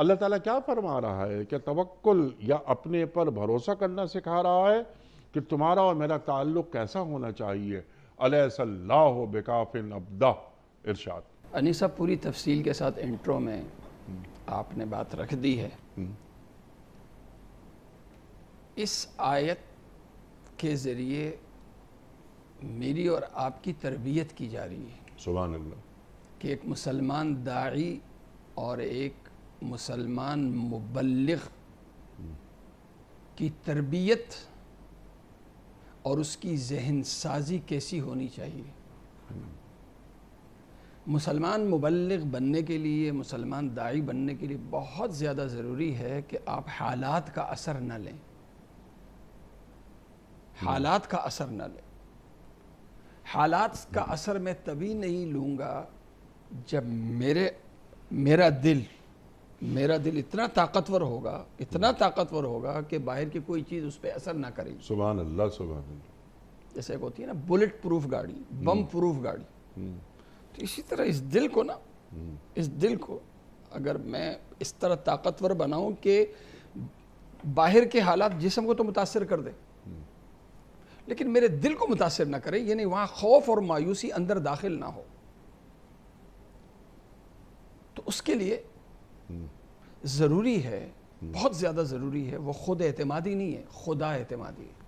اللہ تعالیٰ کیا فرما رہا ہے کہ توکل یا اپنے پر بھروسہ کرنا سکھا رہا ہے کہ تمہارا اور میرا تعلق کیسا ہونا چاہیے۔ الیس اللہ بکاف عبدہ، ارشاد۔ انیسہ پوری تفصیل کے ساتھ انٹرو میں آپ نے بات رکھ دی ہے۔ اس آیت کے ذریعے میری اور آپ کی تربیت کی جا رہی ہے سبحان اللہ کہ ایک مسلمان داعی اور ایک مسلمان مبلغ کی تربیت اور اس کی ذہن سازی کیسی ہونی چاہیے۔ مسلمان مبلغ بننے کے لیے، مسلمان داعی بننے کے لیے بہت زیادہ ضروری ہے کہ آپ حالات کا اثر نہ لیں، حالات کا اثر نہ لیں۔ حالات کا اثر میں تبھی نہیں لوں گا جب میرا دل اتنا طاقتور ہوگا کہ باہر کی کوئی چیز اس پہ اثر نہ کرے۔ سبحان اللہ سبحان اللہ۔ جیسے ایک ہوتی ہے نا بلٹ پروف گاڑی، بم پروف گاڑی، تو اسی طرح اس دل کو اگر میں اس طرح طاقتور بناؤں کہ باہر کے حالات جسم کو تو متاثر کر دے لیکن میرے دل کو متاثر نہ کرے، یعنی وہاں خوف اور مایوسی اندر داخل نہ ہو، تو اس کے لیے ضروری ہے، بہت زیادہ ضروری ہے، وہ خود اعتمادی نہیں ہے، خدا اعتمادی ہے۔